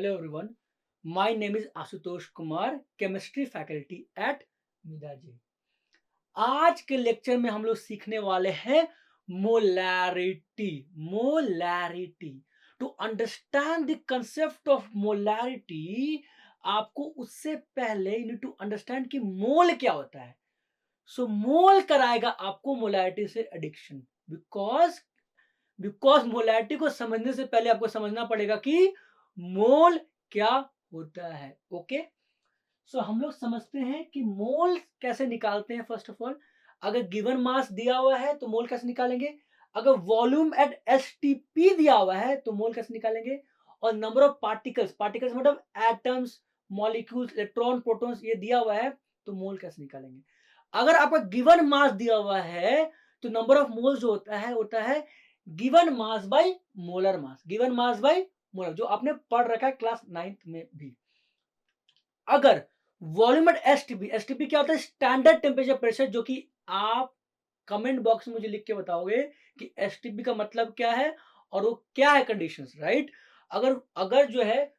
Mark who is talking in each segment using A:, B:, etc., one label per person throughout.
A: Hello everyone. My name is Ashutosh Kumar, chemistry faculty at मिदाजी। आज के lecture में हम लोग सीखने वाले हैं molarity. Molarity to understand the concept of molarity, आपको उससे पहले यू नीड टू अंडरस्टैंड कि मोल क्या होता है। सो मोल कराएगा आपको मोलैरिटी से एडिक्शन। बिकॉज बिकॉज मोलैरिटी को समझने से पहले आपको समझना पड़ेगा कि मोल क्या होता है। ओके, सो हम लोग समझते हैं कि मोल कैसे निकालते हैं। फर्स्ट ऑफ ऑल, अगर गिवन मास दिया हुआ है तो मोल कैसे निकालेंगे। अगर वॉल्यूम एट एसटीपी दिया हुआ है तो मोल कैसे निकालेंगे। और नंबर ऑफ पार्टिकल्स, पार्टिकल्स मतलब एटम्स, मॉलिक्यूल्स, इलेक्ट्रॉन, प्रोटॉन्स, ये दिया हुआ है तो मोल कैसे निकालेंगे। अगर आपका गिवन मास दिया हुआ है तो नंबर ऑफ मोल्स जो होता है given mass by molar mass. Given mass by molar, जो आपने पढ़ रखा है क्लास 9th में भी। अगर वॉल्यूम एट एसटीपी, एसटीपी क्या होता है, स्टैंडर्ड टेम्परेचर प्रेशर, जो कि आप कमेंट बॉक्स में मुझे लिख के बताओगे कि एसटीपी का मतलब क्या है और वो क्या है कंडीशंस, राइट। अगर अगर जो है,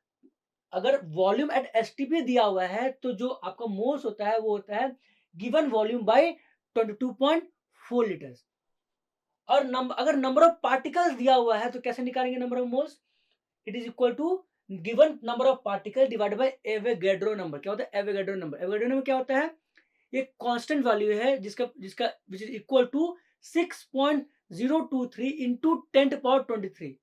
A: अगर वॉल्यूम एट एसटीपी दिया हुआ है तो जो आपका मोल्स होता है वो होता है गिवन वॉल्यूम बाय 22.4 लीटर्स। और अगर नंबर ऑफ पार्टिकल्स दिया हुआ है तो कैसे निकालेंगे number of moles. It is equal to given number of particle divided by Avogadro number. क्या होता है एवोगैड्रो नंबर। एवोगैड्रो नंबर क्या होता है, ये कांस्टेंट वैल्यू है जिसका जिसका which is equal to 6.023 into 10 to the power 23।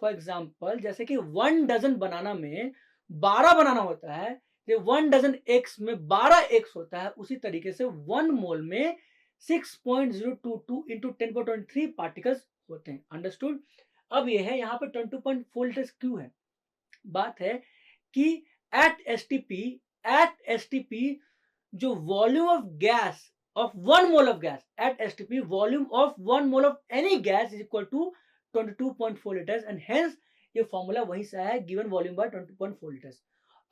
A: For example, जैसे कि 1 डजन बनाना में 12 बनाना होता है, तो 1 डजन एक्स में 12 एक्स होता है, उसी तरीके से 1 मोल में 6.022 into 10 to the power 23 particles होते हैं। अंडरस्टूड। अब ये है यहाँ पे 22.4 लीटर्स क्यों है। बात है कि एट एसटीपी जो volume of gas of 1 mole of gas at STP, volume of 1 mole of any gas is equal to 22.4 litres, and hence ये फॉर्मूला वहीं से आया है, गिवन वॉल्यूम बाय 22.4 लीटर्स।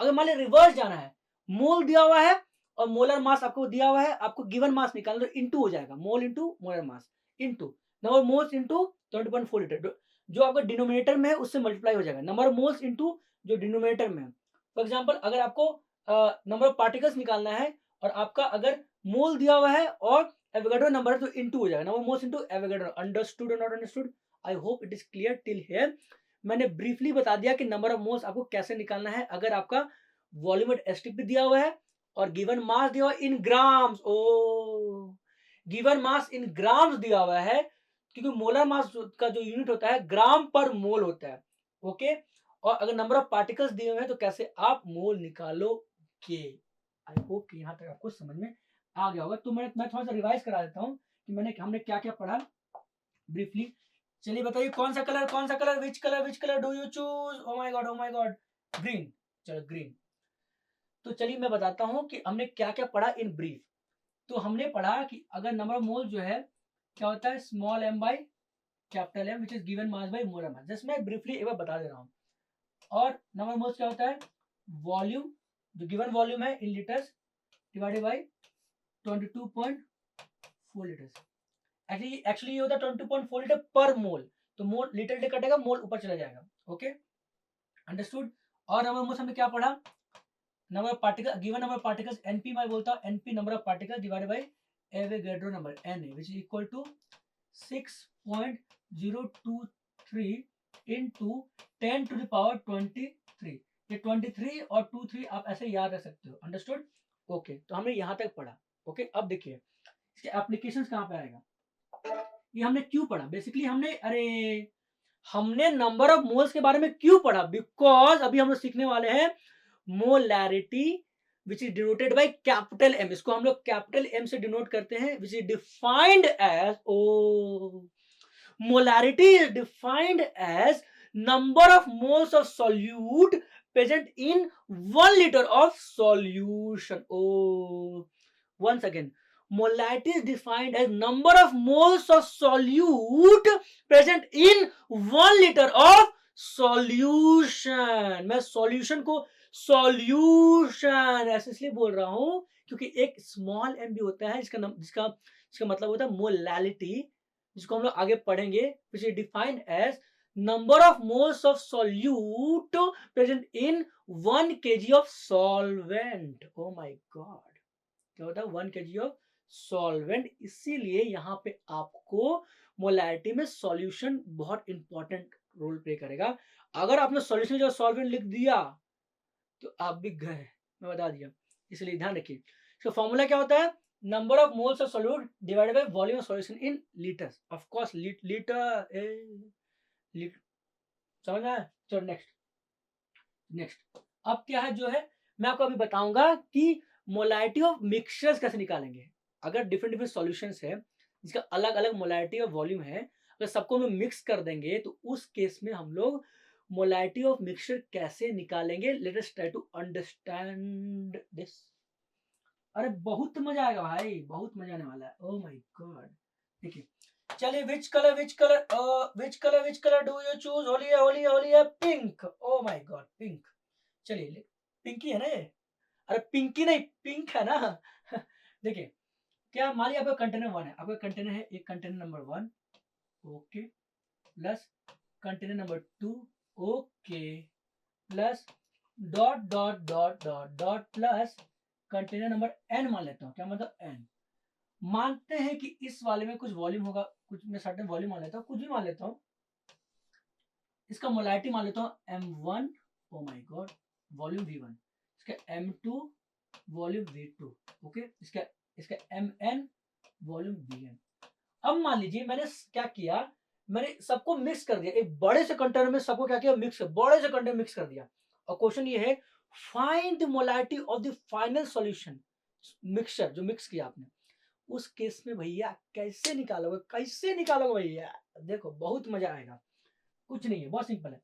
A: अगर मान लिया रिवर्स जाना है, मोल दिया हुआ है और मोलर मास आपको दिया हुआ है, आपको गिवन मास निकालना तो इंटू हो जाएगा, mole into molar mass into number moles into 20.4 litre, जो आपका डिनोमिनेटर में है उससे मल्टीप्लाई हो जाएगा, नंबर मोल्स इंटू जो डिनोमिनेटर में है। फॉर एग्जाम्पल, अगर आपको नंबर ऑफ पार्टिकल्स निकालना है और आपका अगर मोल दिया हुआ है और एवोगैड्रो नंबर है तो इंटू हो जाएगा, number moles into Avogadro. Understood और not understood, I hope it is clear till here. मैंने ब्रीफली बता दिया कि नंबर ऑफ मोल्स आपको कैसे निकालना है अगर आपका वॉल्यूम एट एसटीपी दिया हुआ है और गिवन मास दिया हुआ है in grams. Oh, given mass in grams दिया हुआ है क्योंकि मोलर मास का जो यूनिट होता है ग्राम पर मोल होता है। ओके, और अगर नंबर ऑफ पार्टिकल्स दिए हुए हैं तो कैसे आप मोल निकालोगे। आई होप कि यहाँ तक आपको समझ में आ गया होगा। तो मैं थोड़ा सा रिवाइज करा देता हूँ कि हमने क्या क्या पढ़ा ब्रीफली। चलिए बताइए, कौन सा colour, which colour do you choose. O my God, O my God, green. चलो ग्रीन। तो चलिए मैं बताता हूँ कि हमने क्या क्या पढ़ा इन ब्रीफ। तो हमने पढ़ा कि अगर नंबर ऑफ मोल जो है क्या होता है, small m by capital M, which is given mass by molar mass. Just मैं ब्रीफली एक बार बता दे रहा हूँ। और नंबर ऑफ मोल्स क्या होता है, वॉल्यूम, जो गिवन वॉल्यूम है इन litres divided by 22.4 litres. Actually ये होता है 22.4 लीटर पर मोल, तो मोल लीटर लीटर कटेगा, मोल ऊपर चला जाएगा। Okay, understood. और नंबर ऑफ मोल्स हमने क्या पढ़ा, number of particle, given number of particles NP मैं बोलता हूँ, NP number of particles divided by Avogadro number N which is equal to 6.023 into 10 to the power 23। ये 23 और 23 आप ऐसे याद रख सकते हो। अंडरस्टूड। ओके, तो हमने यहां तक पढ़ा। ओके, अब देखिए इसके एप्लीकेशंस कहां पे आएगा। ये हमने क्यों पढ़ा, बेसिकली हमने नंबर ऑफ मोल्स के बारे में क्यों पढ़ा, बिकॉज अभी हम लोग सीखने वाले हैं molarity which is denoted by capital M. इसको हम लोग कैपिटल एम से डिनोट करते हैं, which is defined as, oh, molarity is defined as number of moles of solute present in 1 liter of solution. Oh, once again, molarity is defined as number of moles of solute present in 1 liter of solution। मैं solution को solution ऐसे इसलिए बोल रहा हूं क्योंकि एक small M भी होता है जिसका मतलब होता है मोलैलिटी, जिसको हम लोग आगे पढ़ेंगे, which is defined as number of moles of solute present in 1 kg of solvent. O my god, क्या होता है 1 kg ऑफ सॉल्वेंट। इसीलिए यहाँ पे आपको मोलैरिटी में सॉल्यूशन बहुत इंपॉर्टेंट रोल प्ले करेगा। अगर आपने सॉल्यूशन जो सॉल्वेंट लिख दिया तो आप भी गए, मैं बता दिया। इसलिए ध्यान रखिए। तो फॉर्मूला क्या होता है, number of moles of solute divided by volume of solution in litres. Of course litre समझ में आया। चलो नेक्स्ट। नेक्स्ट अब क्या है जो है, मैं आपको अभी बताऊंगा कि मोलैरिटी ऑफ मिक्सचर्स कैसे निकालेंगे। अगर डिफरेंट डिफरेंट सॉल्यूशंस है जिसका अलग अलग मोलैरिटी और वॉल्यूम है, अगर सबको हम लोग मिक्स कर देंगे तो उस केस में हम लोग मोलैरिटी ऑफ मिक्सचर कैसे निकालेंगे। Let us try to understand this. अरे बहुत मजा आएगा भाई, बहुत मजा आने वाला है। Oh my God. देखिए, चलिए which colour do you choose. Holi है, होली है, होली है। Pink. Oh my God, pink. चलिए, पिंकी है ना ये। अरे पिंकी नहीं, पिंक है ना। देखिए, क्या मान लिया आपका कंटेनर 1 है, आपका कंटेनर है एक container number 1, okay, plus container number 2, okay, plus dot dot dot dot dot plus container number n मान लेता हूँ। क्या मतलब n। मानते हैं कि इस वाले में कुछ वॉल्यूम होगा, कुछ मैं सर्टेन वॉल्यूम मान लेता हूँ, कुछ भी मान लेता हूँ। इसका मोलैरिटी मान लेता हूँ m1, O my God, volume v1। इसका m2 वॉल्यूम v2, ओके। इसका इसका mn वॉल्यूम vn। अब मान लीजिए मैंने क्या किया, मैंने सबको मिक्स कर दिया। एक बड़े से कंटेनर में सबको क्या किया, मिक्स, बड़े से कंटेनर मिक्स कर दिया। और क्वेश्चन ये है, find the molarity of the final solution. Mixture जो मिक्स किया आपने, उस केस में भैया कैसे निकालोगे, कैसे निकालोगे भैया। देखो बहुत मजा आएगा। कुछ नहीं है, बहुत सिंपल है।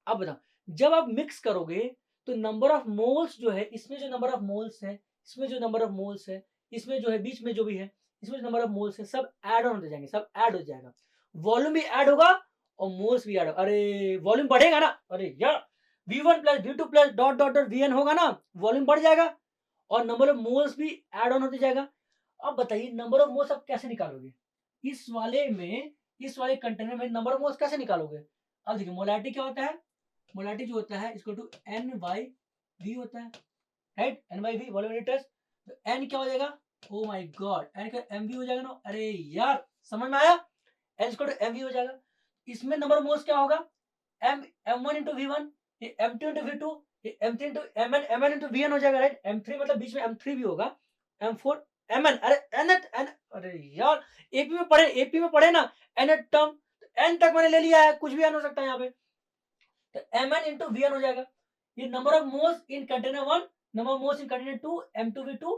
A: अब बताओ, जब आप मिक्स करोगे तो नंबर ऑफ मोल्स जो है, इसमें जो नंबर ऑफ मोल्स है, इसमें जो नंबर ऑफ मोल्स है, इसमें जो है बीच में जो भी है, इसमें नंबर ऑफ मोल्स है, सब ऐड ऑन होते जाएंगे, सब ऐड हो जाएगा। वॉल्यूम भी ऐड होगा और मोल्स भी ऐड होगा। अरे वॉल्यूम बढ़ेगा ना, अरे यार V1 plus V2 plus dot dot dot Vn होगा ना, वॉल्यूम बढ़ जाएगा और नंबर ऑफ मोल्स भी ऐड ऑन होते जाएगा। अब बताइए नंबर ऑफ मोल्स आप कैसे निकालोगे इस वाले में, इस वाले कंटेनर में नंबर ऑफ मोल्स कैसे निकालोगे। अब देखिए मोलैरिटी क्या होता है, मोलैरिटी जो होता है इसको टू n बाई v होता है, right, n by v volume litres. तो n क्या हो जाएगा, ओ माय गॉड, n का mv हो जाएगा ना। अरे यार समझ में आया, n इसको टू mv हो जाएगा। इसमें नंबर ऑफ मोल्स क्या होगा, m1 इंटू v1, ये m2 इंटू v2, ये m3 into mn into vn हो जाएगा, राइट। m3 मतलब बीच में m3 भी होगा, m4 mn, अरे n, अरे यार एपी में पढ़े ना n टर्म, n तक मैंने ले लिया है, कुछ भी n हो सकता है यहाँ पे। तो mn इंटू vn हो जाएगा। ये number of moles in container 1, number of moles in container 2, m2v2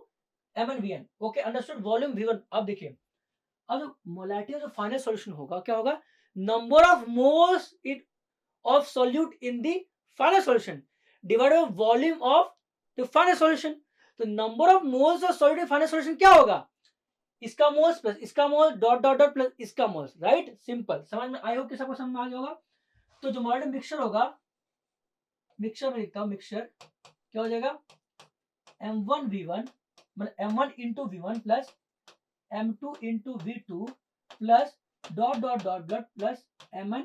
A: mn vn, okay understood. Volume v1। अब देखिए, अब मोलैरिटी का जो फाइनल सॉल्यूशन होगा क्या होगा, number of moles in of solute in the final solution divided by volume of the final solution. तो number of moles of solute in final solution क्या होगा, इसका मोल्स प्लस इसका mole dot dot dot plus इसका moles, right. Simple, समझ में, आई hope कि सबको समझ में आ गया होगा। तो जो मोलैरिटी मिक्सचर होगा, मिक्सचर में लिखता हूं, मिक्सचर क्या हो जाएगा, m1v1 मतलब m1 into v1 plus m2 into v2 plus dot dot dot dot plus mn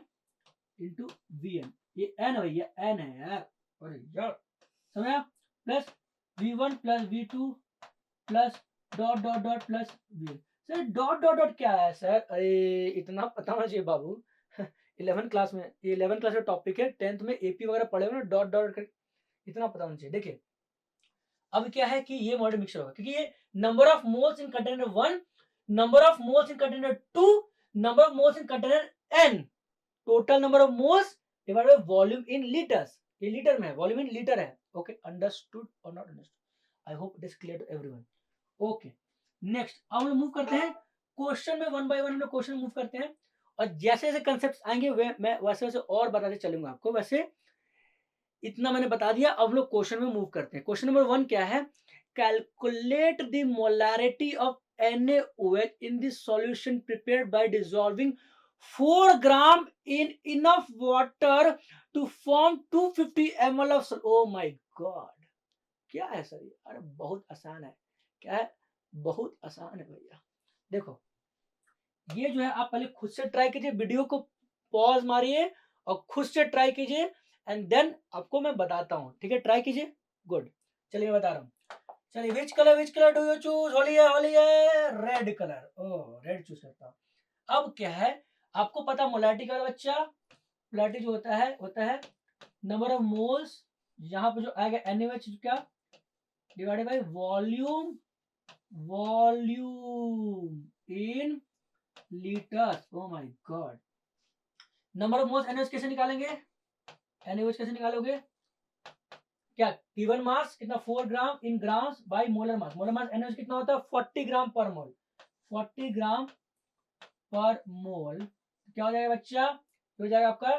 A: into vn। ये n भैया, n है यार, अरे यार समझा, plus v1 plus v2 plus dot dot dot plus vn। Sir dot dot dot क्या है sir, अरे इतना पता होना चाहिए बाबू। 11 क्लास में, ये 11 क्लास का टॉपिक है, 10th में एपी वगैरह पढ़े हो ना, डॉट डॉट इतना पता होना चाहिए। देखिए अब क्या है कि ये मॉडल मिक्सचर होगा, क्योंकि ये number of moles in container 1, number of moles in container 2, number of moles in container n, total number of moles divided by volume in litres. ये लीटर में है, वॉल्यूम इन लीटर है, okay understood और not understood, I hope it is clear to everyone. Okay next, अब हम लोग move करते हैं क्वेश्चन में, वन बाय वन हम लोग क्वेश्चन मूव करते हैं। और जैसे जैसे कंसेप्ट आएंगे मैं वैसे वैसे और बताते चलूंगा आपको। वैसे इतना मैंने बता दिया, अब लोग क्वेश्चन में मूव करते हैं। क्वेश्चन नंबर 1 क्या है, calculate the molarity of NaOH in the solution prepared by dissolving 4 gram in enough water to form 250 ml of oh my god, क्या है सर ये, अरे बहुत आसान है, क्या है, बहुत आसान है भैया। देखो ये जो है आप पहले खुद से ट्राई कीजिए, वीडियो को पॉज मारिए और खुद से ट्राई कीजिए एंड देन आपको मैं बताता हूँ, ठीक है? ट्राई कीजिए। गुड। चलिए मैं बता रहा हूँ। चलिए which colour do you choose? Holi है रेड कलर। ओह रेड चूज करता हूँ। अब क्या है, आपको पता मोलैरिटी का बच्चा, मोलैरिटी जो होता है नंबर ऑफ मोल्स, यहाँ पे जो आएगा NaOH क्या divided by volume, volume in litres. Oh my God. Number of moles NaOH कैसे निकालेंगे? NaOH कैसे निकालोगे? क्या गिवन मास कितना 4 gram in grams by molar mass. Molar mass NaOH कितना होता है 40 ग्राम पर मोल। 40 ग्राम पर मोल क्या हो जाएगा बच्चा? हो जाएगा आपका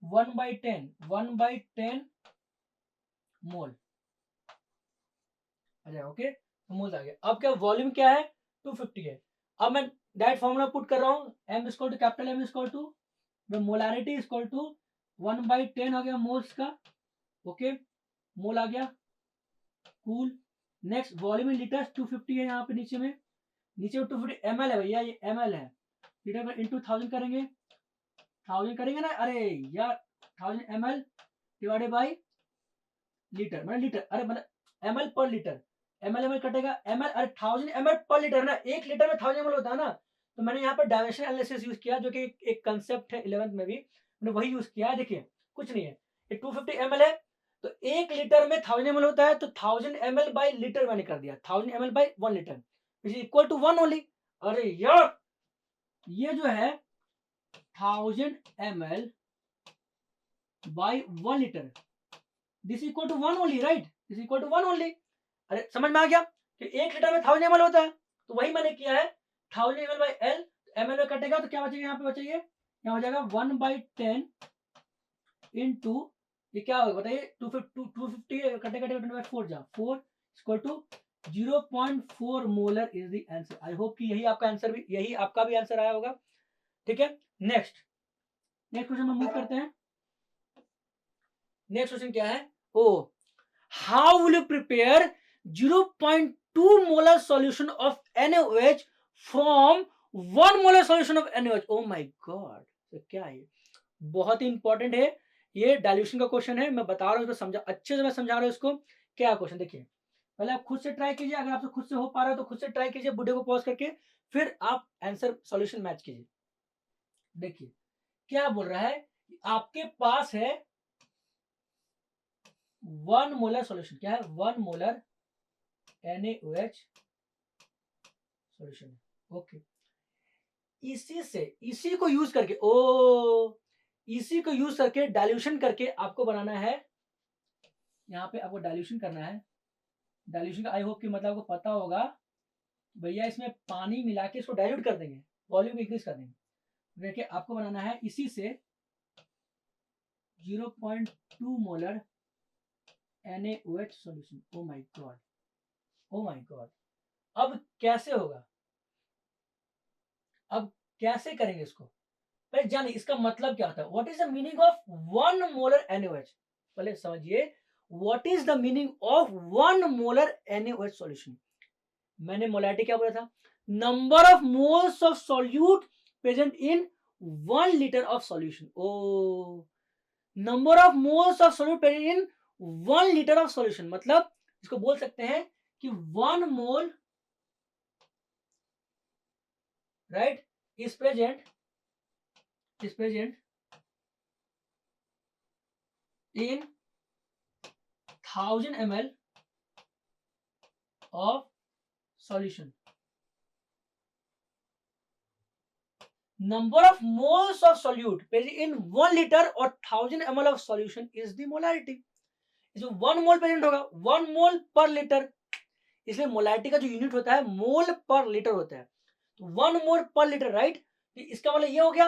A: 1/10, 1/10 मोल आ जाएगा। ओके तो मोल आ गया। अब क्या वॉल्यूम क्या है 250 है। अब मैं डायरेक्ट फॉर्मूला पुट कर रहा हूँ, M equal to capital M equal to molarity equal to 1/10 आ गया मोल्स का। ओके मोल आ गया। Cool. Next volume in litres 250 है यहाँ पे नीचे में, नीचे में 250 ml है भैया, ये ml है। लीटर में इंटू 1000 करेंगे, 1000 करेंगे ना, अरे यार 1000 ml डिवाइडेड बाई लीटर, मतलब लीटर, अरे मतलब ml पर लीटर, ml कटेगा ml, अरे 1000 ml पर लीटर ना, 1 लीटर में 1000 ml होता है ना। तो मैंने यहाँ पर डायमेंशन एनालिसिस यूज किया, जो कि एक कंसेप्ट है 11th में भी, मैंने वही यूज किया है। देखिए कुछ नहीं है, ये 250 ml है, तो 1 लीटर में 1000 ml होता है, तो 1000 ml बाई लीटर मैंने कर दिया, 1000 ml by 1 litre is equal to 1 only. अरे यार ये जो है 1000 ml by 1 litre this equal to 1 only, right? This equal to 1 only. अरे समझ में आ गया कि 1 लीटर में 1000 ml होता है, तो वही मैंने किया है 1000 ml बाई L, ml में कटेगा तो क्या बचेगा यहाँ पे, बचेगा यहाँ हो जाएगा 1/10 इंटू ये क्या होगा बताइए, 250 कटे कटे 4 जा 4 equal to 0.4 molar is the answer. I hope कि यही आपका आंसर भी, यही आपका भी आंसर आया होगा। ठीक है नेक्स्ट क्वेश्चन हम मूव करते हैं। नेक्स्ट क्वेश्चन क्या है, oh how will you prepare 0.2 molar solution of NaOH from 1 molar solution of NaOH? Oh my God, तो क्या है, बहुत ही इंपॉर्टेंट है ये, डाइल्यूशन का क्वेश्चन है। मैं बता रहा हूँ इसको, समझा अच्छे से, मैं समझा रहा हूँ इसको। क्या क्वेश्चन देखिए, पहले आप खुद से ट्राई कीजिए, अगर आपसे खुद से हो पा रहा है तो खुद से ट्राई कीजिए, वीडियो को पॉज करके, फिर आप आंसर सॉल्यूशन मैच कीजिए। देखिए क्या बोल रहा है, आपके पास है 1 मोलर सॉल्यूशन, क्या है 1 मोलर NaOH सॉल्यूशन। ओके इसी को यूज करके, इसी को यूज करके डाइल्यूशन करके आपको बनाना है, यहाँ पे आपको डाइल्यूशन करना है। डाइल्यूशन का आई होप कि मतलब आपको पता होगा भैया, इसमें पानी मिला के इसको डाइल्यूट कर देंगे, वॉल्यूम इंक्रीज कर देंगे। देखिए आपको बनाना है इसी से 0.2 molar NaOH solution. O my God, O my God, अब कैसे होगा, अब कैसे करेंगे इसको, पहले जानिए इसका मतलब क्या होता है। What is the meaning of 1 molar NaOH, पहले समझिए what is the meaning of 1 molar NaOH solution. मैंने मोलैरिटी क्या बोला था, number of moles of solute present in 1 litre of solution. Oh number of moles of solute present in 1 litre of solution, मतलब इसको बोल सकते हैं कि 1 mole right is present in 1000 ml of solution. Number of moles of solute present in 1 liter or 1000 ml of solution is the molarity. इसमें 1 मोल present होगा, 1 मोल per litre, इसलिए molarity का जो यूनिट होता है मोल पर लीटर होता है, तो 1 मोल पर लीटर, राइट? इसका मतलब ये हो गया।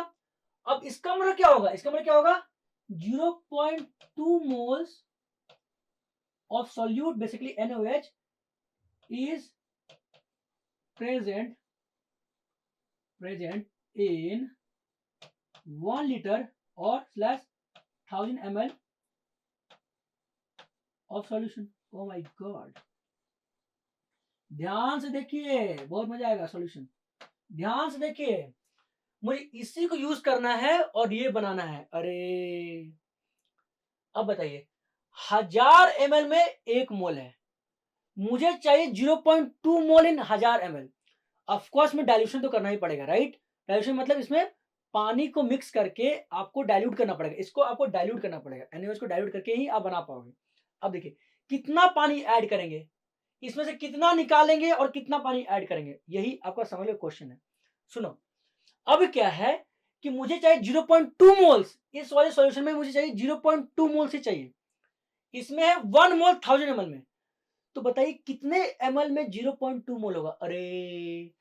A: अब इसका मतलब क्या होगा, इसका मतलब क्या होगा 0.2 moles of solute basically NaOH is present in 1 liter or slash 1000 ml of solution। oh my god, ध्यान से देखिए बहुत मजा आएगा सॉल्यूशन, ध्यान से देखिए। मुझे इसी को यूज करना है और ये बनाना है। अरे अब बताइए, 1000 ml में 1 मोल है, मुझे चाहिए 0.2 मोल इन 1000 ml। ऑफ कोर्स में डाइल्यूशन तो करना ही पड़ेगा, राइट? डाइल्यूशन मतलब इसमें पानी को मिक्स करके आपको डाइल्यूट करना पड़ेगा, इसको आपको डाइल्यूट करना पड़ेगा, एनीवेज को डाइल्यूट करके ही आप बना पाओगे। अब देखिए कितना पानी ऐड करेंगे, इसमें से कितना निकालेंगे और कितना पानी ऐड करेंगे, यही आपका समझ लो क्वेश्चन है। सुनो, अब क्या है कि मुझे चाहिए 0.2 मोल्स, इस वाले सॉल्यूशन में मुझे चाहिए 0.2 मोल्स ही चाहिए, इसमें है 1 मोल 1000 ml में। तो बताइए कितने ml में 0.2 मोल होगा? अरे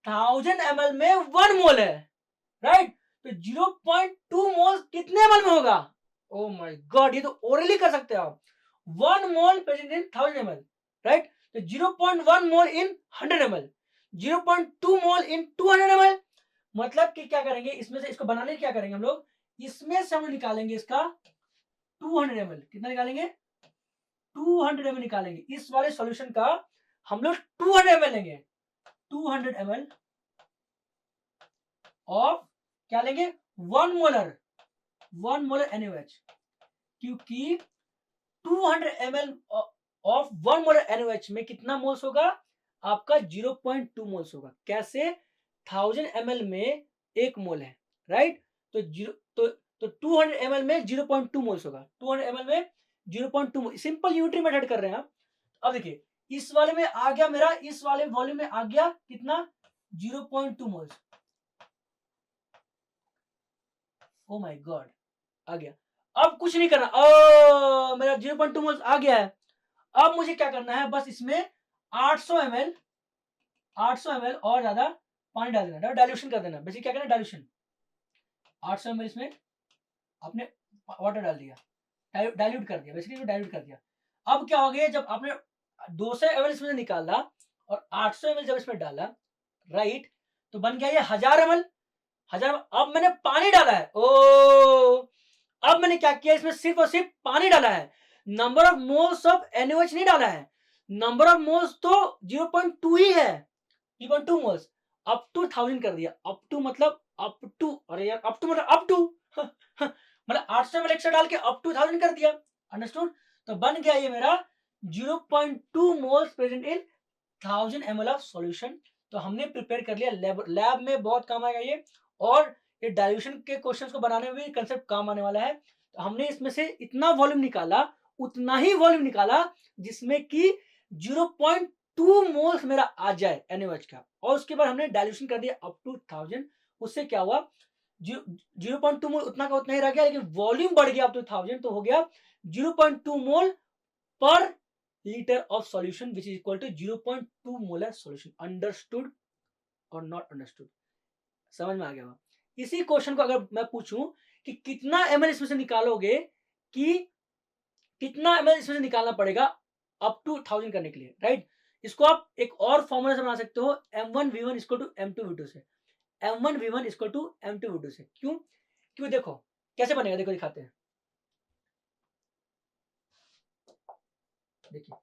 A: 1000 ml में 1 मोल है, राइट? तो 0.2 मोल कितने ml में होगा? ओ माय गॉड, ये तो ओरली कर सकते हो आप। 1 मोल प्रेजेंट इन 1000 ml, राइट? तो 0.1 मोल इन 100 ml, 0.2 मोल इन 200 ml। मतलब कि क्या करेंगे, इसमें से इसको बनाने क्या करेंगे हम लोग, इसमें से हम लोग निकालेंगे इसका 200 ml। कितना निकालेंगे? 200 ml निकालेंगे। इस वाले सॉल्यूशन का हम लोग 200 ml लेंगे, 200 ml ऑफ क्या लेंगे? 1 मोलर NaOH, क्योंकि 200 ml ऑफ 1 मोलर NaOH में कितना मोल्स होगा? आपका 0.2 मोल्स होगा। कैसे? 1000 ml में 1 मोल है, राइट? तो 200 ml में 0.2 मोल्स होगा, 200 ml में 0.2 मोल। सिंपल यूनिटरी मेथड कर रहे हैं आप। अब देखिए इस वाले में आ गया मेरा, इस वाले वॉल्यूम में आ गया कितना? 0.2 मोल्स। ओ माय गॉड, आ गया। अब कुछ नहीं करना, मेरा 0.2 मोल्स आ गया है। अब मुझे क्या करना है, बस इसमें 800 ml और ज्यादा पानी डाल देना, डाइल्यूशन कर देना। बेसिक क्या करना, डाइल्यूशन। 800 ml इसमें आपने वाटर डाल दिया, डाइल्यूट कर दिया, बेसिकली डाइल्यूट कर दिया। अब क्या हो गया, जब आपने 200 ml इसमें से निकाला और 800 ml जब इसमें डाला, राइट, तो बन गया ये 1000 ml। 1000। अब मैंने पानी डाला है, ओ अब मैंने क्या किया, इसमें सिर्फ और सिर्फ पानी डाला है, number of moles of NaOH नहीं डाला है। नंबर ऑफ मोल्स तो 0.2 ही है, 0.2 मोल्स। अप टू 1000 कर दिया, अप टू मतलब अप टू, अरे यार अप टू मतलब अप टू मतलब 800 ml एक्स्ट्रा डाल के अप टू 1000 कर दिया। अंडरस्टूड? तो बन गया ये मेरा 0.2 moles present in 1000 ml of solution. तो हमने प्रिपेयर कर लिया, लैब में बहुत काम आएगा ये, और ये डाइल्यूशन के क्वेश्चंस को बनाने में भी कंसेप्ट काम आने वाला है। तो हमने इसमें से इतना वॉल्यूम निकाला, उतना ही वॉल्यूम निकाला जिसमें कि 0.2 मोल्स मेरा आ जाए NaOH का, और उसके बाद हमने डाइल्यूशन कर दिया अप टू 1000। उससे क्या हुआ, 0.2 मोल उतना का उतना ही रह गया, लेकिन वॉल्यूम बढ़ गया अप टू 1000, तो हो गया 0.2 mole per litre of solution which is equal to 0.2 molar solution. Understood और नॉट अंडरस्टूड? समझ में आ गया होगा। इसी क्वेश्चन को अगर मैं पूछूं कि कितना ml इसमें से निकालोगे, कि कितना ml इसमें से निकालना पड़ेगा अप टू 1000 करने के लिए, राइट? इसको आप एक और फॉर्मूला से बना सकते हो, M1V1 इक्वल टू M2V2 से, M1V1 इक्वल टू M2V2 से। क्यों? क्यों? देखो कैसे बनेगा, देखो दिखाते हैं। देखिए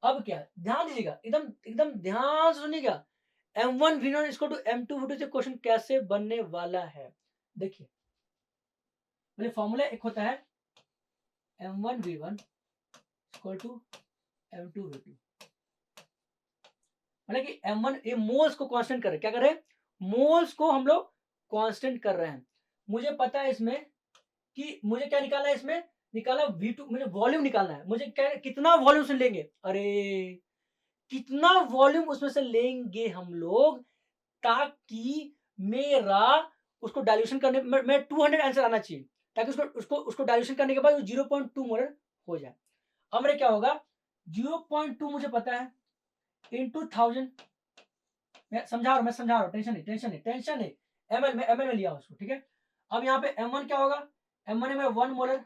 A: अब क्या, ध्यान दीजिएगा, एकदम एकदम ध्यान से सुनिएगा। M1V1 इक्वल टू M2V2 से क्वेश्चन कैसे बनने वाला है, देखिए। मतलब फॉर्मूला एक होता है M1V1 इक्वल टू M2V2, मतलब कि M1 ये मोल्स को कांस्टेंट कर रहे हैं, क्या कर रहे हैं, मोल्स को हम लोग कांस्टेंट कर रहे हैं। मुझे पता है इसमें कि मुझे क्या निकालना है, इसमें निकाला V2, मुझे वॉल्यूम निकालना है। मुझे क्या, कितना वॉल्यूम से लेंगे, अरे कितना वॉल्यूम उसमें से लेंगे हम लोग, ताकि मेरा उसको डाइल्यूशन करने में 200 आंसर आना चाहिए, ताकि उसको उसको उसको डाइल्यूशन करने के बाद 0.2 मोलर हो जाए। अब मेरे क्या होगा, 0.2 मुझे पता है इंटू 1000, मैं समझा रहा हूँ, टेंशन नहीं। एमएल में लिया उसको, ठीक है। अब यहाँ पे M1 क्या होगा, M1 है मेरा 1 मोलर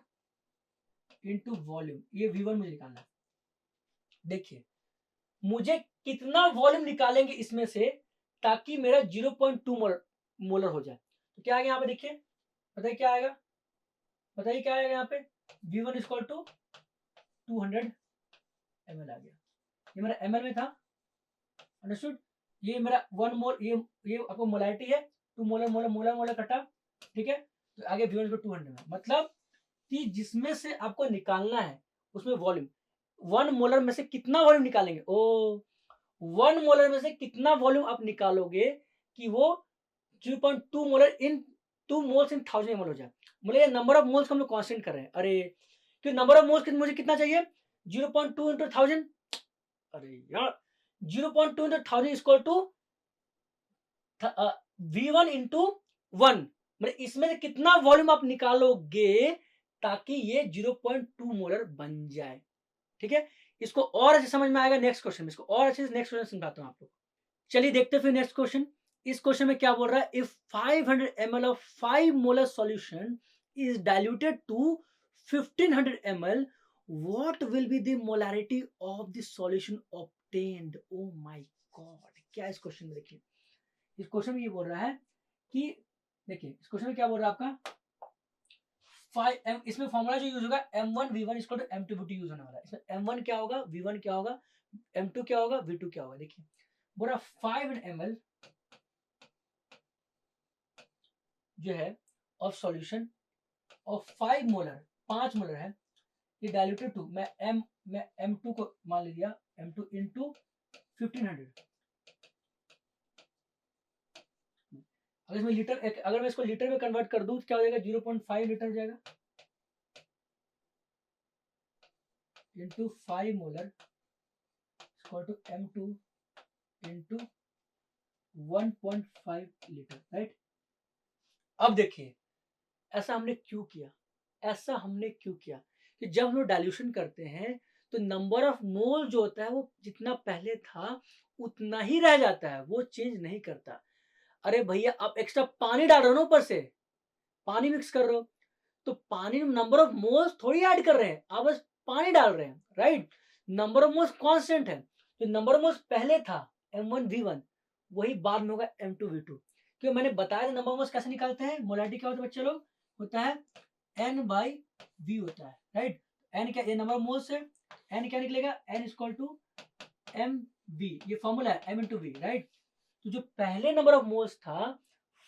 A: इंटू वॉल्यूम, ये V1 मुझे निकालना है। देखिए मुझे कितना वॉल्यूम निकालेंगे इसमें से ताकि मेरा 0.2 मोलर हो जाए। तो क्या आएगा यहाँ पे, देखिए बताइए क्या आएगा, बताइए क्या आएगा यहाँ पे, V1 इक्वल टू 200 ml आ गया। ये मेरा ml में था, अंडरस्टूड? ये मेरा 1 मोल, ये आपको मोलैरिटी है, 2 मोलर मोलर मोलर मोलर कटा, ठीक है। तो आगे V1 को 200 में, मतलब कि जिसमें से आपको निकालना है उसमें वॉल्यूम 1 मोलर में से कितना वॉल्यूम निकालेंगे, ओ 1 मोलर में से कितना वॉल्यूम आप निकालोगे कि वो 0.2 मोलर इन 2 मोल्स इन 1000 ml हो जाए। मतलब ये नंबर ऑफ मोल्स को हम लोग कांस्टेंट कर रहे हैं। अरे कि नंबर ऑफ मोल्स मुझे कितना चाहिए, 0.2 into 1000। अरे यार 0.2 into 1000 is equal to V1 into 1, मतलब इसमें से कितना वॉल्यूम आप निकालोगे ताकि ये 0.2 मोलर बन जाए, ठीक है। इसको और अच्छे समझ में आएगा नेक्स्ट क्वेश्चन में, इसको और अच्छे से नेक्स्ट क्वेश्चन समझाता हूँ आपको। चलिए देखते हैं फिर नेक्स्ट क्वेश्चन। इस क्वेश्चन में क्या बोल रहा है, if 500 ml of 5 molar solution is diluted to 1500 ml, what will be the molarity of the solution obtained. Oh my god, क्या इस क्वेश्चन में देखिए, इस क्वेश्चन में ये बोल रहा है कि देखिए इस क्वेश्चन में क्या बोल रहा है आपका 5 इसमें फॉर्मूला जो यूज होगा m1 v1 equal to m2 v2 use होने वाला है। इसमें m1 क्या होगा, v1 क्या होगा, m2 क्या होगा, v2 क्या होगा। देखिए बोल रहा 500 ml जो है of solution of 5 molar, 5 molar है, ये डाइल्यूटेड टू, मैं m2 को मान लिया m2 इंटू 1500। अगर इसमें लीटर, अगर मैं इसको लीटर में कन्वर्ट कर दूं तो क्या हो जाएगा, 0.5 लीटर हो जाएगा into 5 molar equal to m2 into 1.5 litre, right. अब देखिए ऐसा हमने क्यों किया, ऐसा हमने क्यों किया कि जब हम लोग डाइल्यूशन करते हैं तो नंबर ऑफ मोल जो होता है वो जितना पहले था उतना ही रह जाता है, वो चेंज नहीं करता। अरे भैया आप एक्स्ट्रा पानी डाल रहे हो ना, ऊपर से पानी मिक्स कर रहे हो, तो पानी में नंबर ऑफ मोल्स थोड़ी ऐड कर रहे हैं, आप बस पानी डाल रहे हैं, right. Number of moles constant है, तो नंबर ऑफ मोल्स पहले था m1 v1, वही बाद में होगा m2 v2। क्यों, मैंने बताया था नंबर ऑफ मोल्स कैसे निकालते हैं, मोलैरिटी क्या होता है बच्चे लोग, होता है n बाई v होता है, राइट। n क्या, ये नंबर ऑफ मोल्स है, n क्या निकलेगा, n equal to m v, ये फॉर्मूला है m इंटू v, राइट। तो जो पहले नंबर ऑफ मोल्स था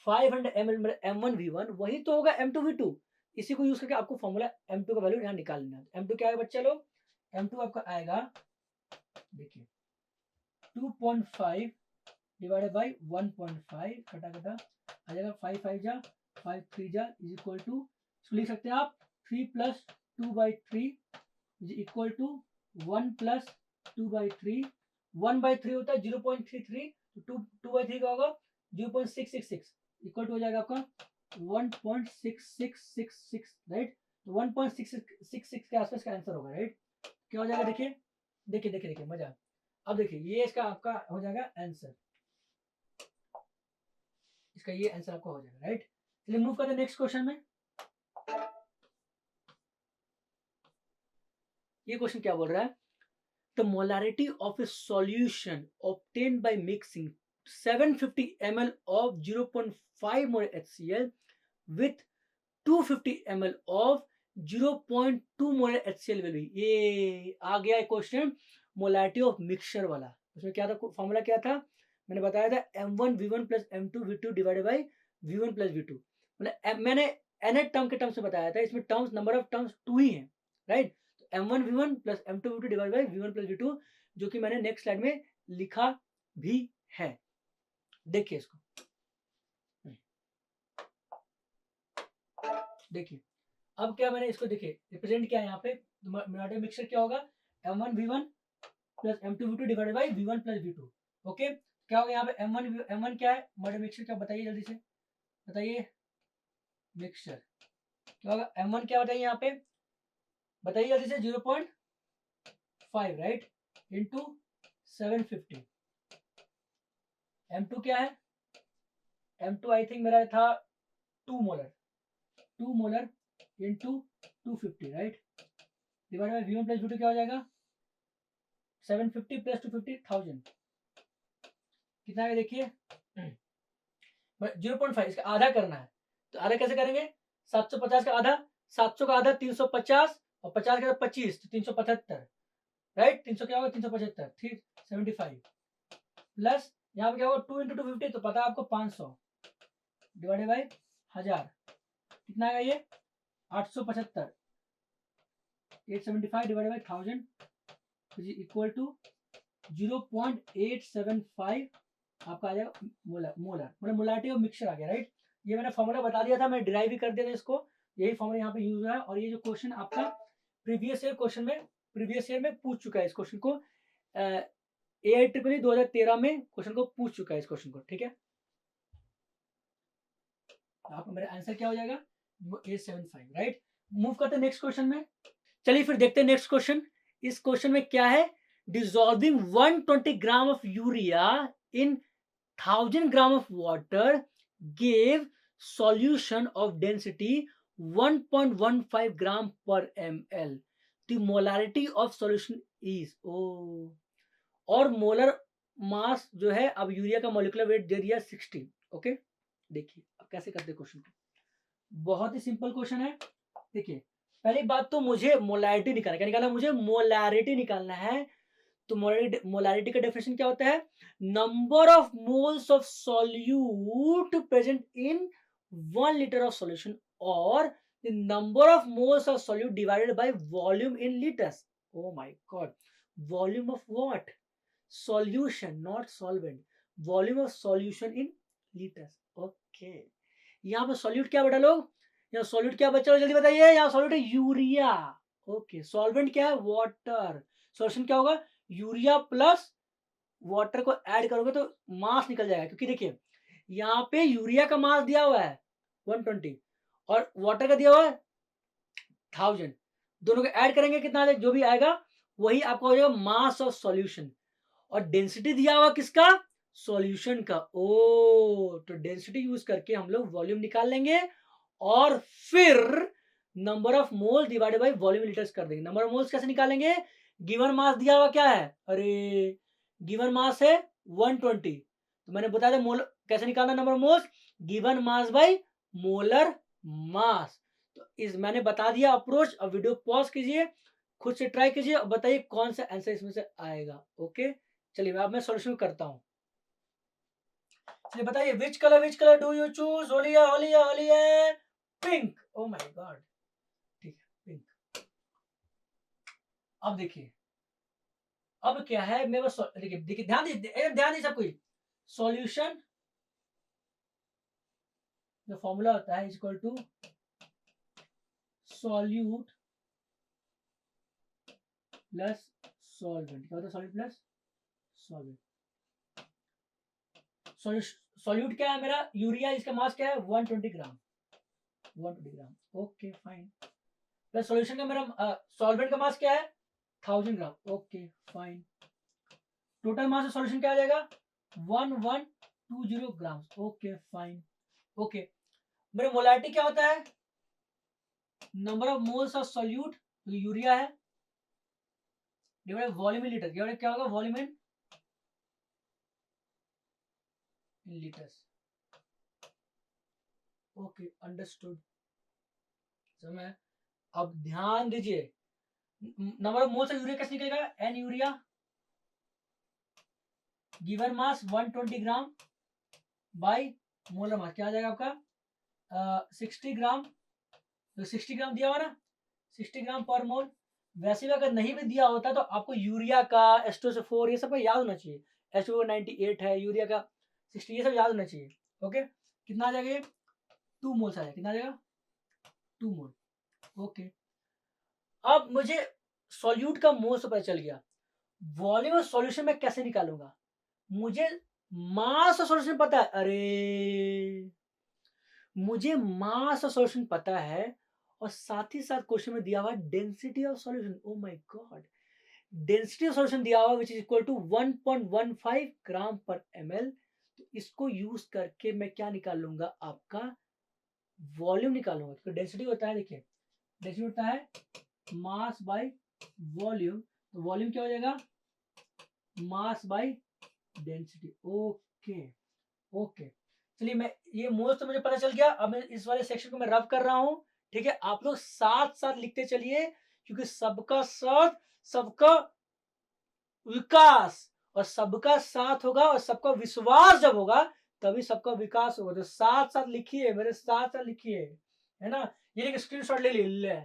A: 500 ml m1 v1, वही तो होगा m2 v2। इसी को यूज करके आपको फॉर्मूला m2 का वैल्यू यहाँ निकाल लेना है। m2 क्या है बच्चे लोग, m2 आपका आएगा देखिए 2.5 डिवाइडेड बाई 1.5 कटा कटा आ जाएगा 5 5 जा 5 3 जा इज इक्वल टू, इसको लिख सकते हैं आप 3 plus 2/3 is equal to 1 plus 2/3, 1/3 होता है 0.33, तो 2/3 का होगा 0.666 इक्वल टू हो जाएगा आपका 1.6666, राइट। तो 1.666 के आसपास का आंसर होगा, राइट। क्या हो जाएगा, देखिए देखिए देखिए देखिए मजा। अब देखिए ये इसका आपका हो जाएगा आंसर, इसका ये आंसर आपका हो जाएगा, राइट। चलिए मूव करते हैं नेक्स्ट क्वेश्चन में। ये क्वेश्चन क्या बोल रहा है, the molarity of a solution obtained by mixing 750 ml of 0.5 mol HCl with 250 ml of 0.2 mol HCl will be, ये आ गया है क्वेश्चन मोलारिटी ऑफ मिक्सचर वाला। उसमें क्या था, फॉर्मूला क्या था, मैंने बताया था m1 v1 plus m2 v2 divided by v1 plus v2। मतलब मैंने nth टर्म के टर्म से बताया था, इसमें टर्म्स नंबर ऑफ टर्म्स 2 ही हैं, right. m1 v1 plus m2 v2 divide by v1 plus v2, जो कि मैंने नेक्स्ट स्लाइड में लिखा भी है, देखिए इसको देखिए। अब क्या मैंने इसको देखिए रिप्रेजेंट किया यहाँ पे, मोलारिटी मिक्सचर क्या होगा, m1 v1 plus m2 v2 divided by v1 plus v2। Okay, क्या होगा यहाँ पे m1 क्या है, मोलारिटी मिक्सचर क्या बताइए जल्दी से बताइए, मिक्सचर क्या होगा, m1 क्या बताइए यहाँ पे बताइए जल्दी से, 0.5, राइट, इंटू 750। m2 क्या है, m2 आई थिंक मेरा था 2 molar into 250, right, divide by v1 plus v2 क्या हो जाएगा 750 प्लस 250 1000, कितना है देखिए 0.5, इसका आधा करना है, तो आधा कैसे करेंगे, 750 का आधा, 700 का आधा 350 और 50 का 25 तो 375, राइट। 300 क्या होगा 375, ठीक 75 प्लस यहाँ पे क्या होगा 2 इंटू 250, तो पता है आपको 500 डिवाइडेड बाई 1000, कितना आएगा ये 875, 875 divided by 1000 is equal to 0.875 आपका आ जाएगा मोलर, मतलब मोलारिटी ऑफ मिक्सचर आ गया, राइट। ये मैंने फॉर्मूला बता दिया था, मैं डिराइव भी कर दिया था इसको, यही फॉर्मूला यहाँ पे यूज हुआ है। और ये जो क्वेश्चन आपका प्रीवियस ईयर में पूछ चुका है इस क्वेश्चन को, AIEEE 2013 में क्वेश्चन को पूछ चुका है इस क्वेश्चन को, ठीक है। आपका मेरा आंसर क्या हो जाएगा 875, राइट। मूव करते हैं नेक्स्ट क्वेश्चन में। चलिए फिर देखते हैं नेक्स्ट क्वेश्चन। इस क्वेश्चन में क्या है, dissolving 120 gram of urea in 1000 gram of water gave solution of density 1.15 gram per ml. The molarity of solution is और मोलर मास जो है, अब यूरिया का मॉलिक्यूलर वेट दे दिया 16। ओके, देखिए अब कैसे करते हैं क्वेश्चन को, बहुत ही सिंपल क्वेश्चन है। देखिए पहली बात तो मुझे मोलैरिटी निकालना, क्या निकालना है मुझे, मोलैरिटी निकालना है। तो मोलैरिटी का डेफिनेशन क्या होता है, number of moles of solute present in 1 litre of solution और the number of moles of solute divided by volume in litres. Oh my God, volume of what, solution not solvent, volume of solution in litres. Okay, यहाँ पे solute क्या बेटा लोग, यहाँ solute क्या बच्चा, जल्दी बताइए, यहाँ सॉल्यूट है यूरिया। ओके, सॉल्वेंट क्या है, वाटर, सॉल्यूशन क्या होगा, यूरिया प्लस वाटर को ऐड करोगे तो मास निकल जाएगा, क्योंकि देखिए यहाँ पे यूरिया का मास दिया हुआ है 120 और वाटर का दिया हुआ है 1000, दोनों को ऐड करेंगे कितना जो भी आएगा वही आपका हो जाएगा मास ऑफ सॉल्यूशन। और डेंसिटी दिया हुआ किसका, सॉल्यूशन का। ओ, तो डेंसिटी यूज करके हम लोग वॉल्यूम निकाल लेंगे और फिर number of mole divided by volume litres कर देंगे। नंबर ऑफ मोल्स कैसे निकालेंगे, गिवन मास दिया हुआ क्या है, अरे गिवन मास है 120, तो मैंने बताया था मोल कैसे निकालना, number of moles given mass by molar मास। तो इस मैंने बता दिया अप्रोच। अब वीडियो पॉज कीजिए, खुद से ट्राई कीजिए और बताइए कौन सा आंसर इसमें से आएगा। ओके, चलिए अब मैं सॉल्यूशन करता हूं। चलिए बताइए, which colour do you choose, होलिया पिंक। ओ माय गॉड, ठीक है पिंक। अब देखिए अब क्या है, मैं बस देखिए ध्यान दीजिए सब कुछ। सॉल्यूशन जो फॉर्मूला होता है equal to solute plus solvent. क्या होता है, सॉल्यूट प्लस सॉल्वेंट। सॉल्यूट क्या है मेरा, यूरिया, इसका मास क्या है 120 gram, 120 gram. Okay fine, plus solution का मेरा सॉल्वेंट का मास क्या है 1000 gram. Okay fine, total mass of solution क्या आ जाएगा 1120 ग्राम। Okay fine. ओके, मेरा मोलैरिटी क्या होता है, number of moles of solute जो यूरिया है डिवाइडेड वॉल्यूम इन लीटर, क्या होगा volume in litres. Okay understood, समय। अब ध्यान दीजिए, number of moles of urea कैसे निकलेगा, एन यूरिया गिवन मास 120 ग्राम बाय मोलर मास, क्या आ जाएगा आपका 60 ग्राम। तो 60 ग्राम दिया हुआ ना, 60 ग्राम पर मोल। वैसे भी अगर नहीं भी दिया होता तो आपको यूरिया का H2SO4 ये सब याद होना चाहिए, H2O 98 है, यूरिया का 60, ये सब याद होना चाहिए। ओके, कितना आ जाएगा 2 मोल्स आ जाएगा, कितना आ जाएगा 2 मोल। ओके, अब मुझे सॉल्यूट का मोल्स पता चल गया, वॉल्यूम ऑफ सॉल्यूशन में कैसे निकालूंगा, मुझे मास ऑफ सॉल्यूशन पता है, अरे मुझे मास ऑफ सॉल्यूशन पता है और साथ ही साथ क्वेश्चन में दिया हुआ density of solution. O my God, density of solution दिया हुआ विच इज इक्वल टू 1.15 ग्राम पर ml। तो इसको यूज करके मैं क्या निकाल लूंगा, आपका वॉल्यूम निकालूंगा, क्योंकि डेंसिटी होता है, देखिए डेंसिटी होता है मास बाय वॉल्यूम, तो वॉल्यूम क्या हो जाएगा mass by density. Okay okay, चलिए मैं ये मोल्स तो मुझे पता चल गया। अब मैं इस वाले सेक्शन को मैं रब कर रहा हूं, ठीक है। आप लोग साथ साथ लिखते चलिए, क्योंकि सबका साथ सबका विकास, और सबका साथ होगा और सबका विश्वास जब होगा तभी सबका विकास होगा। तो साथ-साथ लिखिए, मेरे साथ-साथ लिखिए, है ना? ये देखिए स्क्रीनशॉट ले लिए, ले।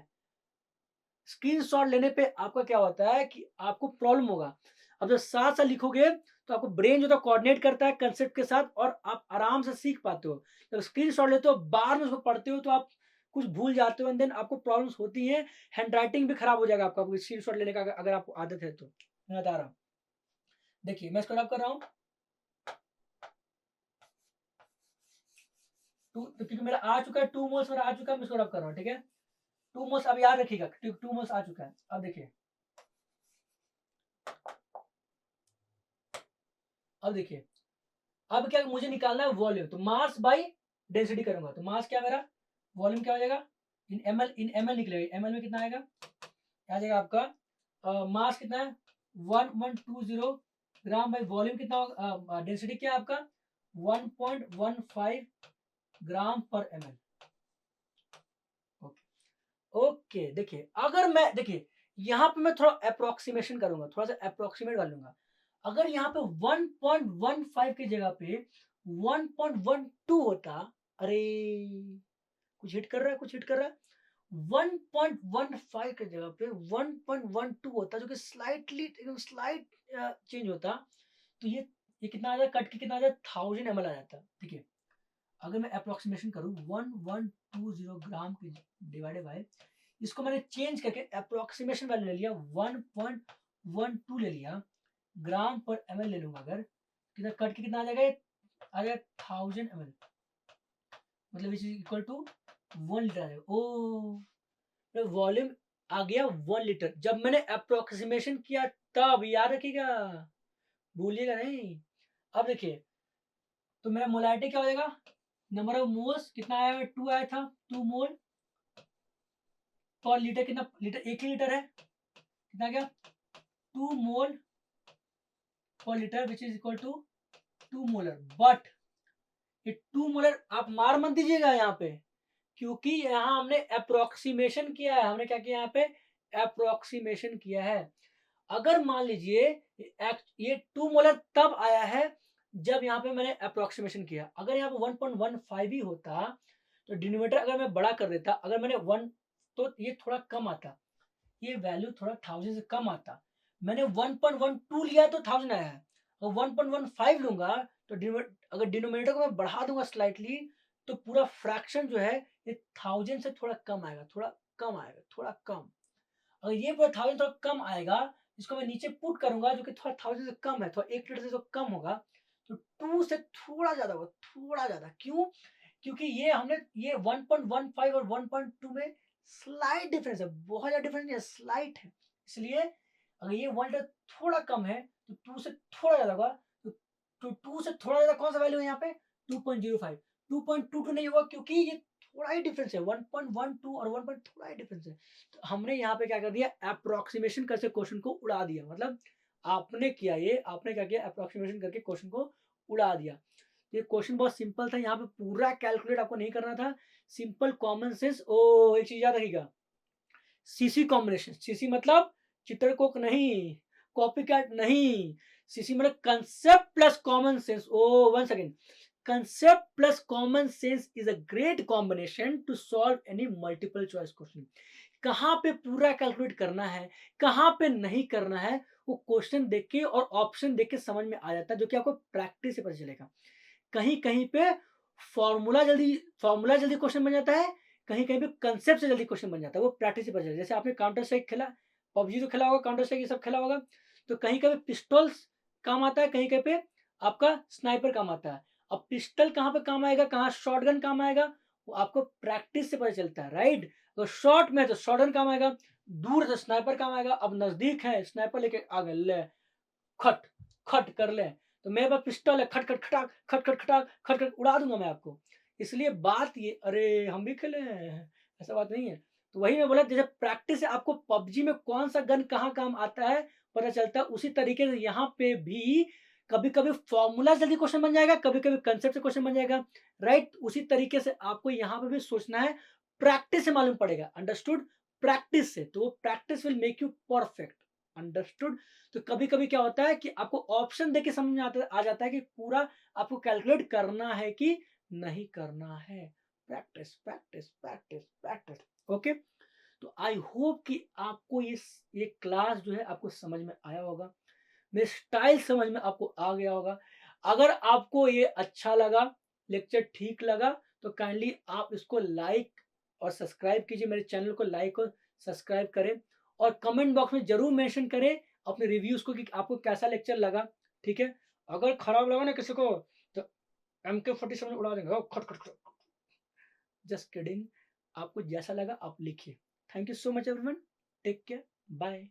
A: स्क्रीनशॉट लेने पे आपका क्या होता है कि आपको प्रॉब्लम होगा। अब जब साथ-साथ लिखोगे तो आपको ब्रेन जो है कोऑर्डिनेट करता है कांसेप्ट के साथ और आप आराम से सीख पाते हो। जब स्क्रीनशॉट लेते हो बाद में उसको पढ़ते हो तो आप कुछ भूल जाते हो एंड देन आपको प्रॉब्लम्स होती हैं। हैंडराइटिंग भी खराब हो जाएगा आपका स्क्रीनशॉट लेने का अगर आपको आदत है तो। मैं बता रहा हूँ। देखिए मैं इसको रब कर रहा हूँ। तो क्योंकि मेरा आ चुका है 2 मोल्स मेरा आ चुका है, मैं इसको रब कर रहा हूँ, ठीक है? 2 मोल्स अब याद रखिएगा, 2 मोल्स आ चुका है। अब देखिए, अब देखिए, अब क्या मुझे निकालना है वॉल्यूम, तो मास बाई डेंसिटी करूंगा, तो मास क्या मेरा, वॉल्यूम क्या हो जाएगा, इन एम एल निकलेगा, एम एल में कितना आएगा, आ जाएगा आपका मास कितना है 1120 ग्राम बाई वॉल्यूम कितना होगा, डेंसिटी क्या है आपका 1.15 ग्राम पर एम एल। ओके, ओके देखिए, अगर मैं देखिए यहाँ पे मैं थोड़ा अप्रोक्सीमेशन करूंगा, थोड़ा सा अप्रोक्सीमेट कर लूंगा। अगर यहाँ पे 1.15 की जगह पे 1.12 होता, अरे कुछ हिट कर रहा है, कुछ हिट कर रहा है। 1.15 की जगह पे 1.12 होता, जो कि स्लाइटली एकदम स्लाइट चेंज होता, तो ये कितना आ जाता, कट के कितना आ जाता, 1000 ml आ जाता। देखिए अगर मैं अप्रोक्सीमेशन करूं 1120 ग्राम की डिवाइडेड बाय, इसको मैंने चेंज करके अप्रोक्सीमेशन वैल्यू ले लिया 1.12 ले लिया, ग्राम पर एमएल ले लूंगा, अगर कितना कट के कितना आ जाएगा, आ जाएगा 1000 ml, मतलब इज इक्वल टू 1 लीटर आ जाएगा। ओ तो वॉल्यूम आ गया 1 लीटर, जब मैंने अप्रोक्सीमेशन किया तब, याद रखिएगा, भूलिएगा नहीं। अब देखिए, तो मेरा मोलारिटी क्या हो जाएगा, नंबर ऑफ मोल्स कितना आया, 2 आया था, 2 मोल पर लीटर, कितना लीटर, 1 लीटर है, कितना गया 2 mole per litre which is equal to 2 molar. But ये 2 मोलर आप मार मत दीजिएगा यहाँ पे, क्योंकि यहाँ हमने अप्रोक्सीमेशन किया है, हमने क्या किया यहाँ पे, अप्रोक्सीमेशन किया है। अगर मान लीजिए ये 2 मोलर तब आया है जब यहाँ पे मैंने अप्रोक्सीमेशन किया, अगर यहाँ पे 1.15 ही होता तो डिनोमिनेटर अगर मैं बड़ा कर देता, अगर मैंने 1, तो ये थोड़ा कम आता, ये वैल्यू थोड़ा 1000 से कम आता। मैंने 1.12 लिया तो 1000 आया है, और 1.15 लूंगा तो अगर डिनोमिनेटर को मैं बढ़ा दूंगा स्लाइटली, तो पूरा फ्रैक्शन जो है ये 1000 से थोड़ा कम आएगा, थोड़ा कम आएगा, थोड़ा कम। अगर ये पूरा 1000 थोड़ा कम आएगा, इसको मैं नीचे पुट करूंगा जो कि थोड़ा 1000 से कम है, थोड़ा 1 लीटर से तो कम होगा, तो 2 से थोड़ा ज्यादा होगा, थोड़ा ज्यादा। क्यों? क्योंकि ये हमने ये 1.15 और 1.2 में स्लाइट डिफरेंस है, बहुत ज्यादा डिफरेंस नहीं है, स्लाइट है। इसलिए अगर ये 1 लीटर थोड़ा कम है तो 2 से थोड़ा ज्यादा होगा, तो 2 से थोड़ा ज्यादा कौन सा वैल्यू है यहाँ पे, 2.05, 2.22 नहीं होगा, क्योंकि ये थोड़ा ही डिफरेंस है, 1.12 और 1 थोड़ा ही डिफरेंस है। तो हमने यहाँ पे क्या कर दिया, अप्रोक्सीमेशन करके क्वेश्चन को उड़ा दिया, मतलब आपने किया, ये आपने क्या किया, अप्रोक्सीमेशन करके क्वेश्चन को उड़ा दिया। ये क्वेश्चन बहुत सिंपल था, यहाँ पे पूरा कैलकुलेट आपको नहीं करना था, सिंपल कॉमन सेंस। ओ एक चीज याद रखिएगा, सीसी कॉम्बिनेशन, सीसी मतलब चित्रकोक नहीं, कॉपी कैट नहीं, सीसी मतलब concept plus common sense. Oh one second, concept plus common sense is a great combination to solve any multiple choice question। कहाँ पे पूरा कैलकुलेट करना है, कहाँ पे नहीं करना है, वो क्वेश्चन देख के और ऑप्शन देख के समझ में आ जाता है, जो कि आपको प्रैक्टिस से पता चलेगा। कहीं कहीं पे फॉर्मूला जल्दी क्वेश्चन बन जाता है, कहीं कहीं पे कंसेप्ट से जल्दी क्वेश्चन बन जाता है, वो प्रैक्टिस से पता चलेगा। जैसे आपने काउंटर स्ट्राइक खेला, पबजी तो खेला होगा, काउंटर स्ट्राइक ये सब खेला होगा, तो कहीं कहीं पिस्टल्स काम आता है, कहीं कहीं पे आपका स्नाइपर काम आता है। अब पिस्टल कहाँ पे काम आएगा, कहाँ शॉटगन काम आएगा, वो आपको प्रैक्टिस से पता चलता है, राइट? तो शॉर्ट में तो शॉटगन काम आएगा, दूर तो स्नाइपर काम आएगा। अब नजदीक है, स्नाइपर लेके आ गए, ले खट खट कर ले, तो मेरे पास पिस्टल है, खट खट खटाक खट खट खटाक खट खट उड़ा दूंगा मैं आपको। इसलिए बात ये, अरे हम भी खेले हैं, ऐसा बात नहीं है। तो वही मैं बोला, जैसे प्रैक्टिस से आपको पबजी में कौन सा गन कहाँ काम आता है पता चलता है, उसी तरीके से यहाँ पे भी कभी कभी फॉर्मूला जल्दी क्वेश्चन बन जाएगा, कभी कभी कंसेप्ट से क्वेश्चन बन जाएगा, राइट? उसी तरीके से आपको यहाँ पे भी सोचना है, प्रैक्टिस से मालूम पड़ेगा, अंडरस्टूड? प्रैक्टिस से, तो practice will make you perfect. Understood? तो कभी-कभी क्या होता है कि आपको ऑप्शन देख के समझ में आ जाता है कि पूरा आपको कैलकुलेट करना है कि नहीं करना है। Practice, practice, practice, practice. Okay? तो आई होप कि आपको ये क्लास जो है आपको समझ में आया होगा। मेरे स्टाइल समझ में आपको आ गया होगा। अगर आपको ये अच्छा लगा, लेक्चर ठीक लगा, तो काइंडली आप इसको लाइक और सब्सक्राइब कीजिए, मेरे चैनल को लाइक और सब्सक्राइब करें और कमेंट बॉक्स में ज़रूर मेंशन करें अपने रिव्यूज़ को कि आपको कैसा लेक्चर लगा, ठीक है? अगर खराब लगा ना किसी को तो MK47 उड़ा देंगे। खट, खट, खट। Just kidding. आपको जैसा लगा आप लिखिए। Thank you so much everyone. Take care. Bye.